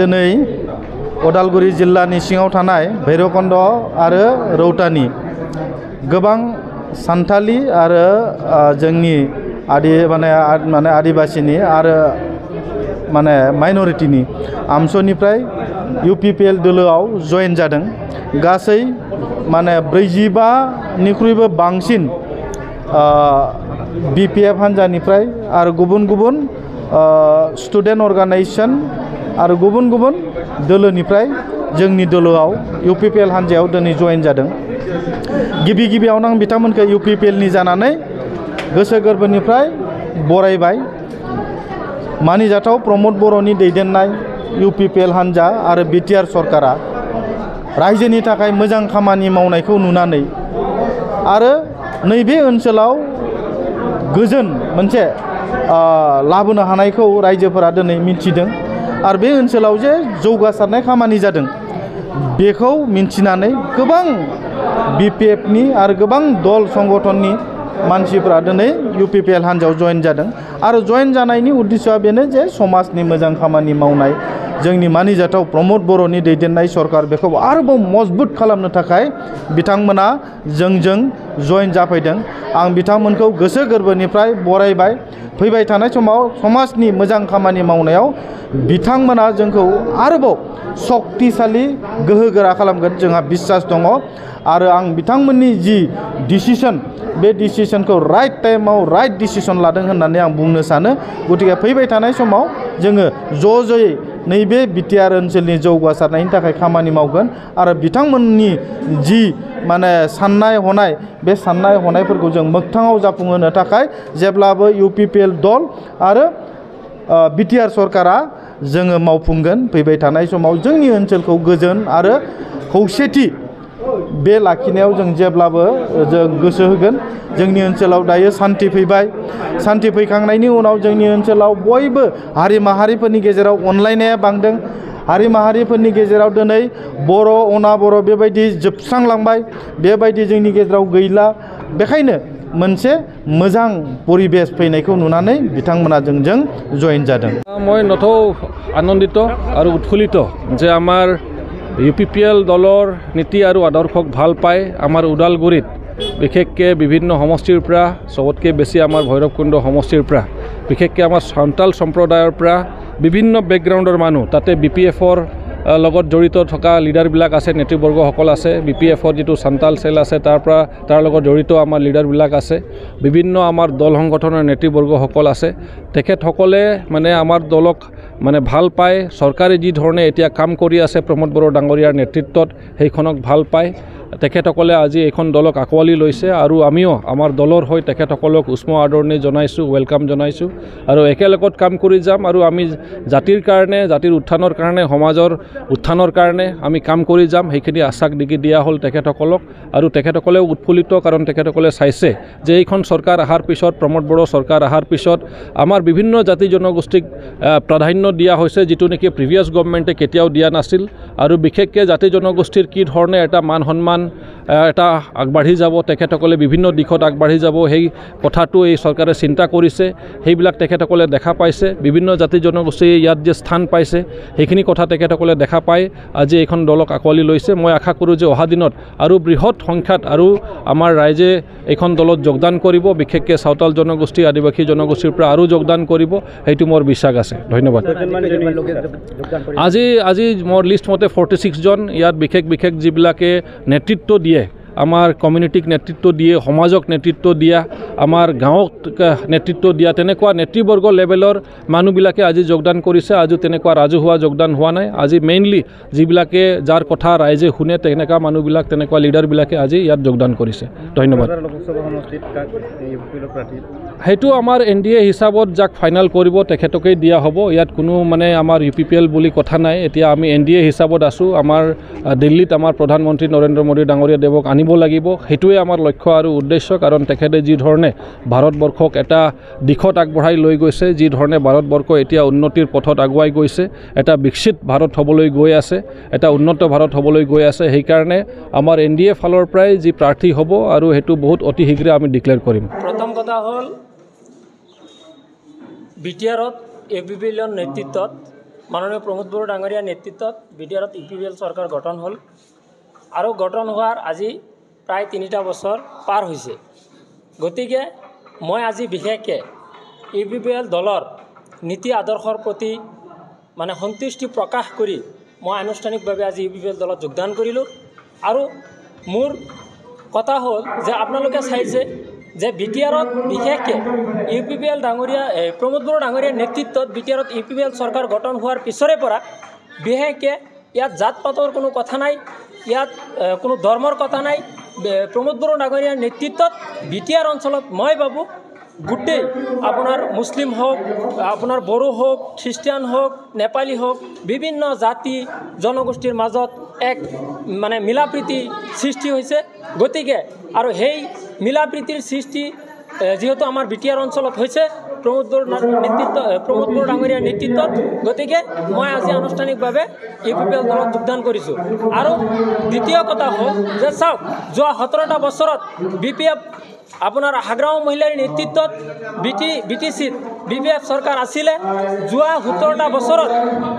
दिनै उदालगुरि जिल्लानि सिङाव थानाय भैरबकुंड आरो रौतानि गोबां सान्थालि आरो जोंनि आदिबासिनि आरो माइनरिटिनि आमसनिफ्राय UPPL दोलोआव जयेन जादों। गासै 45निख्रुइबो बांसिन BPF हान्जानिफ्राय आरो गुबुन गुबुन स्टुडेन्ट अर्गानाइजेशन आरो गुबुन गुबुन दोलोनिफ्राय जोंनि दोलोआव UPPL हान्जायाव दिनै जयेन जादों। गिबि गिबियावनो आं बिथांमोनखौ UPPL नि जानानै गोसो गोरबोनिफ्राय बरायबाय। मानिजाथाव प्रमद बर'नि दैदेननाय UPPL हान्जा आरो BTR सरकारा रायजोनि थाखाय मोजां खामानि मावनायखौ नुनानै आरो नैबे ओनसोलाव गोजोन मोनसे लाबोनो हानायखौ रायजोफोरा दिनै मिन्थिदों आरो बे ओनसोलाव जे जौगासारनाय खामानि जादों बेखौ मिन्थिनानै गोबां BPF नि आरो गोबां दल संगठननि मानसिफोरा दिनै UPPL हान्जायाव जयेन जादों आरो जयेन जानायनि उद्देश्यआ बेनो जे समाजनि मोजां खामानि मावनाय जोंनि मानिजाथाव प्रमद बर'नि दैदेननाय सरकार बेखौ आरोबाव मजबुत खालामनो थाखाय बिथांमोना जोंजों जयेन जाफैदों। आं बिथांमोनखौ गोसो गोरबोनिफ्राय बरायबाय। फैबाय थानाय समाव समाजनि मोजां खामानि मावनायाव बिथांमोना जोंखौ आरोबाव शक्तिशाली गोहोगोरा खालामगोन जोंहा बिश्वास दङ आरो आं बिथांमोननि जि डिसिसन बे डिसिसनखौ राइट टाइमाव राइट डिसिसन लादों होननानै आं बुंनो सानो। गतिके फैबाय थानाय समाव जोङो ज'यै नैबे BTR ओनसोलनि जौगासारनायनि थाखाय खामानि मावगोन आरो बिथांमोननि जि साननाय हनाय बे साननाय हनायफोरखौ जों मोगथाङाव जाफुंहोनो थाखाय जेब्लाबो UPPL दल आरो BTR सरकारा जोङो मावफुंगोन। फैबाय थानाय समाव जोंनि ओनसोलखौ गोजोन आरो खौसेथि बे लाखिनायाव जों जेब्लाबो जों गोसो होगोन। जोंनि ओनसोलाव दायो सान्थि फैबाय। सान्थि फैखांनायनि उनाव जोंनि ओनसोलाव बयबो हारि माहारिफोरनि गेजेराव अनलायनाया बांदों। हारि माहारिफोरनि गेजेराव दिनै बर' अना बर' बेबायदि जोबस्रांलांबाय, बेबायदि जोंनि गेजेराव गैला। बेखायनो मोनसे मोजां परिबेश फैनायखौ नुनानै बिथांमोना जोंजों जयेन जादों। মই নথৌ আনন্দিত আৰু উৎফুল্লিত যে আমাৰ UPPL দলৰ নীতি আৰু আদৰ্শক ভাল পাই আমাৰ ওদালগুৰিত বিশেষকৈ বিভিন্ন সমষ্টিৰ পৰা চবতকৈ বেছি আমাৰ ভৈৰৱকুণ্ড সমষ্টিৰ পৰা বিশেষকৈ আমাৰ সান্তাল সম্প্ৰদায়ৰ পৰা বিভিন্ন বেকগ্ৰাউণ্ডৰ মানুহ তাতে BPFৰ লগত জড়িত থকা লিডাৰবিলাক আছে, নেতৃবৰ্গসকল আছে। BPFৰ যিটো সান্তাল চেল আছে তাৰ লগত জড়িত আমাৰ লিডাৰবিলাক আছে। বিভিন্ন আমাৰ দল সংগঠনৰ নেতৃবৰ্গসকল আছে। তেখেতসকলে আমাৰ দলক ভাল পায়। চৰকাৰে যি ধৰণে এতিয়া কাম কৰি আছে প্ৰমোদ বড়ো ডাঙৰীয়াৰ নেতৃত্বত সেইখনক ভাল পায়। তেখেতসকলে আজি এইখন দলক আঁকোৱালি লৈছে আৰু আমিও আমাৰ দলৰ হৈ তেখেতসকলক উষ্ম আদৰণি জনাইছোঁ, ৱেলকাম জনাইছোঁ আৰু একেলগত কাম কৰি যাম আৰু আমি জাতিৰ কাৰণে, জাতিৰ উত্থানৰ কাৰণে, সমাজৰ উত্থানৰ কাৰণে আমি কাম কৰি যাম। সেইখিনি আশ্বাস দিয়া হ'ল তেখেতসকলক আৰু তেখেতসকলেও উৎফুল্লিত কাৰণ তেখেতসকলে চাইছে যে এইখন চৰকাৰ অহাৰ পিছত, প্ৰমোদ বড়ো চৰকাৰ অহাৰ পিছত আমাৰ বিভিন্ন জাতি জনগোষ্ঠীক প্ৰাধান্য দিয়া হৈছে যিটো নেকি প্ৰিভিয়াছ গভৰ্ণমেণ্টে কেতিয়াও দিয়া নাছিল আৰু বিশেষকৈ জাতি জনগোষ্ঠীৰ কি ধৰণে এটা মান সন্মান এটা আগবাঢ়ি যাব, তেখেতসকলে বিভিন্ন দিশত আগবাঢ়ি যাব সেই কথাটো এই চৰকাৰে চিন্তা কৰিছে। সেইবিলাক তেখেতসকলে দেখা পাইছে। বিভিন্ন জাতি জনগোষ্ঠী ইয়াত যে স্থান পাইছে সেইখিনি কথা তেখেতসকলে দেখা পাই আজি এইখন দলক আঁকোৱালি লৈছে। মই আশা কৰোঁ যে অহা দিনত আৰু বৃহৎ সংখ্যাত আৰু আমাৰ ৰাইজে এইখন দলত যোগদান কৰিব, বিশেষকৈ চাওতাল জনগোষ্ঠী, আদিবাসী জনগোষ্ঠীৰ পৰা আৰু যোগদান কৰিব, সেইটো মোৰ বিশ্বাস আছে। ধন্যবাদ। আজি মোৰ লিষ্ট মতে 46 জন ইয়াত বিশেষ যিবিলাকে নেতৃত্ব দিয়ে, আমাৰ কমিউনিটিক নেতৃত্ব দিয়ে, সমাজক নেতৃত্ব দিয়া, আমাৰ গাঁৱক নেতৃত্ব দিয়া, তেনেকুৱা নেতৃবৰ্গ লেভেলৰ মানুহবিলাকে আজি যোগদান কৰিছে। আজি তেনেকুৱা ৰাজহুৱা যোগদান হোৱা নাই। আজি মেইনলি যিবিলাকে যাৰ কথা ৰাইজে শুনে তেনেকুৱা মানুহবিলাক, তেনেকুৱা লিডাৰবিলাকে আজি ইয়াত যোগদান কৰিছে। ধন্যবাদ। সেইটো আমাৰ NDA হিচাপত যাক ফাইনেল কৰিব তেখেতকেই দিয়া হ'ব। ইয়াত কোনো আমাৰ UPPL বুলি কথা নাই। এতিয়া আমি NDA হিচাপত আছোঁ। আমাৰ দিল্লীত আমাৰ প্ৰধানমন্ত্ৰী নৰেন্দ্ৰ মোদী ডাঙৰীয়া দেৱক আনিব লাগিব। সেইটোৱে আমাৰ লক্ষ্য আৰু উদ্দেশ্য। কাৰণ তেখেতে যি ধৰণে ভাৰতবৰ্ষক এটা দিশত আগবঢ়াই লৈ গৈছে, যি ধৰণে ভাৰতবৰ্ষ এতিয়া উন্নতিৰ পথত আগুৱাই গৈছে, এটা বিকশিত ভাৰত হ'বলৈ গৈ আছে, এটা উন্নত ভাৰত হ'বলৈ গৈ আছে। সেইকাৰণে আমাৰ NDA ফালৰ পৰাই যি প্ৰাৰ্থী হ'ব আৰু সেইটো বহুত অতি শীঘ্ৰে আমি ডিক্লেয়াৰ কৰিম। প্ৰথম কথা হ'ল BTRত APPLৰ নেতৃত্বত মাননীয় প্ৰমোদ বড়ো ডাঙৰীয়াৰ নেতৃত্বত বিটিআৰত UPPL চৰকাৰ গঠন হ'ল আৰু গঠন হোৱাৰ আজি প্ৰায় 3টা বছৰ পাৰ হৈছে। গতিকে মই আজি বিশেষকৈ UPPL দলৰ নীতি আদৰ্শৰ প্ৰতি মানে সন্তুষ্টি প্ৰকাশ কৰি মই আনুষ্ঠানিকভাৱে আজি UPPL দলত যোগদান কৰিলোঁ। আৰু মোৰ কথা হ'ল যে আপোনালোকে চাইছে যে বিটিআৰত বিশেষকৈ UPPL ডাঙৰীয়া প্ৰমোদ বড়ো ডাঙৰীয়াৰ নেতৃত্বত বিটিআৰত UPPL চৰকাৰ গঠন হোৱাৰ পিছৰে পৰা বিশেষকৈ ইয়াত জাত পাতৰ কোনো কথা নাই, ইয়াত কোনো ধৰ্মৰ কথা নাই। প্ৰমোদ বড়ো ডাঙৰীয়াৰ নেতৃত্বত বিটিআৰ অঞ্চলত মই ভাবোঁ গোটেই আপোনাৰ মুছলিম হোক, আপোনাৰ বড়ো হোক, খ্ৰীষ্টিয়ান হোক, নেপালী হোক, বিভিন্ন জাতি জনগোষ্ঠীৰ মাজত এক মানে মিলা প্ৰীতি সৃষ্টি হৈছে। গতিকে আৰু সেই মিলা প্ৰীতিৰ সৃষ্টি যেহেতু আমাৰ বিটিআৰ অঞ্চলত হৈছে প্ৰমোদ বড়ো ডাঙৰীয়াৰ নেতৃত্বত, গতিকে মই আজি আনুষ্ঠানিকভাৱে UPPL দলত যোগদান কৰিছোঁ। আৰু দ্বিতীয় কথা হ'ল যে চাওক, যোৱা 17টা বছৰত BPF আপোনাৰ হাগ্ৰাম মহিলাৰ নেতৃত্বত BTCত BPF চৰকাৰ আছিলে। যোৱা 17টা বছৰত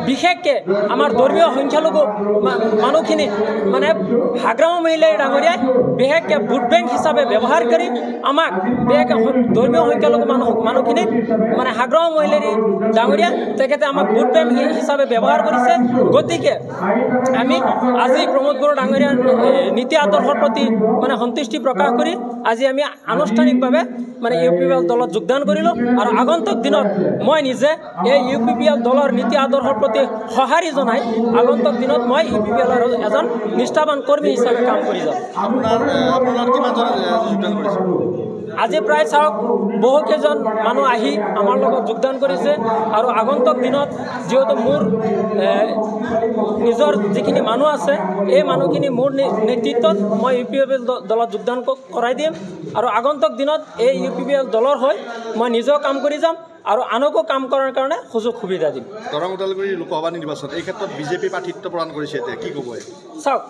বিশেষকৈ আমাৰ ধৰ্মীয় সংখ্যালঘু মানুহখিনি মানে হাগ্ৰাম মহিলাৰ ডাঙৰীয়াই বিশেষকৈ ভোট বেংক হিচাপে ব্যৱহাৰ কৰি আমাক বিশেষকৈ ধৰ্মীয় সংখ্যালঘু মানুহখিনিক মানে হাগ্ৰাম মহিলাৰ ডাঙৰীয়া তেখেতে আমাক ভোট বেংক হিচাপে ব্যৱহাৰ কৰিছে। গতিকে আমি আজি প্ৰমোদ বড়ো ডাঙৰীয়াৰ নীতি আদৰ্শৰ প্ৰতি মানে সন্তুষ্টি প্ৰকাশ কৰি আজি আমি আনুষ্ঠানিকভাৱে মানে UPPL দলত যোগদান কৰিলোঁ। আৰু আগন্তুক দিনত মই নিজে এই UPPL দলৰ নীতি আদৰ্শৰ প্ৰতি সঁহাৰি জনাই আগন্তুক দিনত মই UPPLৰ এজন নিষ্ঠাবান কৰ্মী হিচাপে কাম কৰি যাম। আজি প্ৰায় চাওক বহুকেইজন মানুহ আহি আমাৰ লগত যোগদান কৰিছে। আৰু আগন্তুক দিনত যিহেতু মোৰ নিজৰ যিখিনি মানুহ আছে এই মানুহখিনি মোৰ নেতৃত্বত মই UPPL দলত যোগদান কৰাই দিম। আৰু আগন্তুক দিনত এই UPPL দলৰ হৈ মই নিজেও কাম কৰি যাম আৰু আনকো কাম কৰাৰ কাৰণে সুযোগ সুবিধা দিম। দৰং ওদালগুৰি লোকসভা নিৰ্বাচন এই ক্ষেত্ৰত বিজেপি প্ৰাৰ্থিত্ব প্ৰদান কৰিছে, এতিয়া কি ক'ব? চাওক,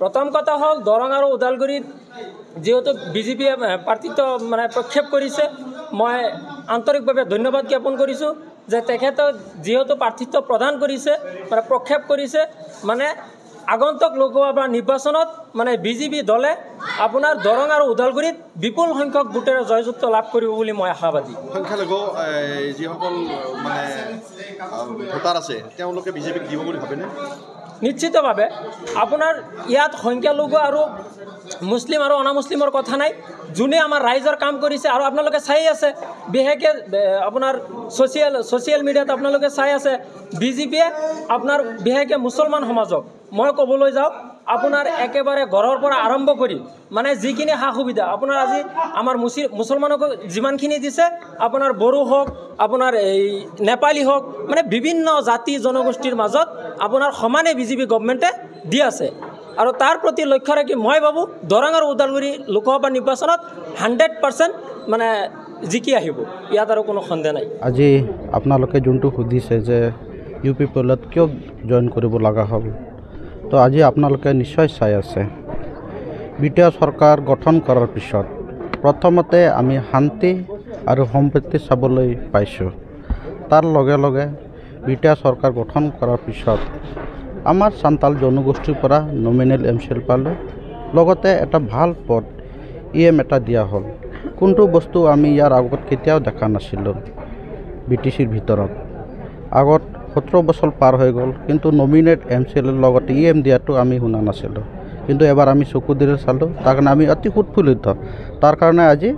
প্ৰথম কথা হ'ল দৰং আৰু ওদালগুৰিত যেহেতু বিজেপিয়ে প্ৰাৰ্থিত্ব মানে প্ৰক্ষেপ কৰিছে, মই আন্তৰিকভাৱে ধন্যবাদ জ্ঞাপন কৰিছোঁ যে তেখেতে যিহেতু প্ৰাৰ্থিত্ব প্ৰদান কৰিছে মানে প্ৰক্ষেপ কৰিছে, মানে আগন্তুক লোকসভা নিৰ্বাচনত মানে বিজেপি দলে আপোনাৰ দৰং আৰু ওদালগুৰিত বিপুল সংখ্যক ভোটেৰে জয়যুক্ত লাভ কৰিব বুলি মই আশাবাদী। সংখ্যালঘু যিসকল মানে ভোটাৰ আছে তেওঁলোকে বিজেপিক দিব বুলি ভাবেনে? নিশ্চিতভাৱে আপোনাৰ ইয়াত সংখ্যালঘু আৰু মুছলিম আৰু অনামুছলিমৰ কথা নাই। যোনে আমাৰ ৰাইজৰ কাম কৰিছে আৰু আপোনালোকে চাই আছে বিশেষকৈ আপোনাৰ ছ'চিয়েল মিডিয়াত আপোনালোকে চাই আছে বিজেপিয়ে আপোনাৰ বিশেষকৈ মুছলমান সমাজক মই ক'বলৈ যাওঁ আপোনাৰ একেবাৰে ঘৰৰ পৰা আৰম্ভ কৰি মানে যিখিনি সা সুবিধা আপোনাৰ আজি আমাৰ মুছলমানক যিমানখিনি দিছে, আপোনাৰ বড়ো হওক, আপোনাৰ এই নেপালী হওক, মানে বিভিন্ন জাতি জনগোষ্ঠীৰ মাজত আপোনাৰ সমানে বিজেপি গভৰ্ণমেণ্টে দি আছে। আৰু তাৰ প্ৰতি লক্ষ্য ৰাখি মই ভাবোঁ দৰং আৰু ওদালগুৰি লোকসভা নিৰ্বাচনত 100% মানে জিকি আহিব, ইয়াত আৰু কোনো সন্দেহ নাই। আজি আপোনালোকে যোনটো সুধিছে যে UPPLত কিয় জইন কৰিব লগা হ'ল, তো আজি আপোনালোকে নিশ্চয় চাই আছে বিটিআৰ চৰকাৰ গঠন কৰাৰ পিছত প্ৰথমতে আমি শান্তি আৰু সম্প্ৰীতি চাবলৈ পাইছোঁ। তাৰ লগে লগে বিটিআৰ চৰকাৰ গঠন কৰাৰ পিছত আমাৰ চান্তাল জনগোষ্ঠীৰ পৰা নমিনেল MCL পালোঁ, লগতে এটা ভাল পদ EM এটা দিয়া হ'ল। কোনটো বস্তু আমি ইয়াৰ আগত কেতিয়াও দেখা নাছিলোঁ BTCৰ ভিতৰত। আগত 17 বছৰ পাৰ হৈ গ'ল, কিন্তু নমিনেট MCLৰ লগতে EM দিয়াটো আমি শুনা নাছিলোঁ, কিন্তু এবাৰ আমি চকু দিলে চালোঁ। তাৰ কাৰণে আমি অতি উৎফুল্লিত। তাৰ কাৰণে আজি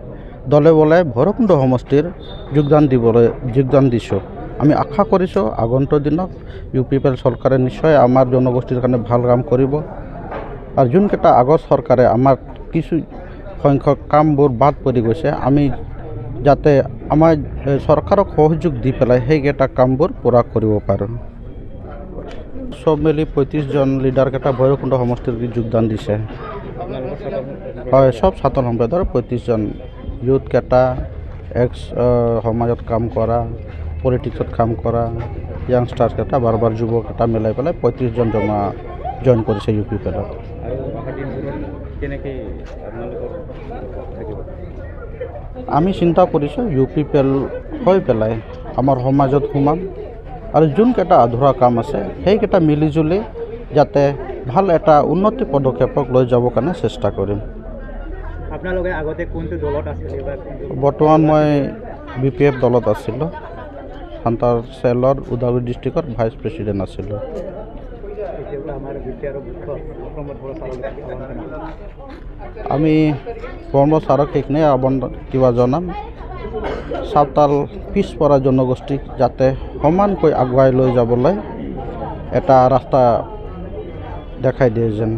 দলে বলে ভৈৰৱকুণ্ড সমষ্টিৰ যোগদান দিছোঁ। আমি আশা কৰিছোঁ আগন্তুক দিনত UPPL চৰকাৰে নিশ্চয় আমাৰ জনগোষ্ঠীৰ কাৰণে ভাল কাম কৰিব। আৰু যোনকেইটা আগৰ চৰকাৰে আমাৰ কিছু সংখ্যক কামবোৰ বাদ পৰি গৈছে, আমি যাতে আমাৰ চৰকাৰক সহযোগ দি পেলাই সেইকেইটা কামবোৰ পূৰা কৰিব পাৰোঁ। চব মিলি 35জন লিডাৰকেইটা ভৈৰৱকুণ্ড সমষ্টিৰ যোগদান দিছে। হয়, চব ছাত্ৰ সম্প্ৰদায়ৰ 35জন ইউথকেইটা, সমাজত কাম কৰা, পলিটিক্সত কাম কৰা য়াংষ্টাৰ্ছকেইটা, বাৰবাৰ যুৱকেইটা মিলাই পেলাই 35জন জইন কৰিছে UPPLত। আমি চিন্তা কৰিছোঁ UPPL হৈ পেলাই আমাৰ সমাজত সোমাম আৰু যোনকেইটা আধৰুৱা কাম আছে সেইকেইটা মিলিজুলি যাতে ভাল এটা উন্নতি পদক্ষেপক লৈ যাবৰ কাৰণে চেষ্টা কৰিম। আপোনালোকে আগতে কোনটো দলত আছিল? বৰ্তমান মই BPF দলত আছিলোঁ। সান্তাৰ চেলৰ ওদালগুৰি ডিষ্ট্ৰিক্টৰ ভাইচ প্ৰেছিডেণ্ট আছিলোঁ। আমি প্ৰমোদ ছাৰক সেইখিনি কিবা জনাম, চাওতাল পিছপৰা জনগোষ্ঠীক যাতে সমানকৈ আগুৱাই লৈ যাবলৈ এটা ৰাস্তা দেখাই দিয়ে যেন।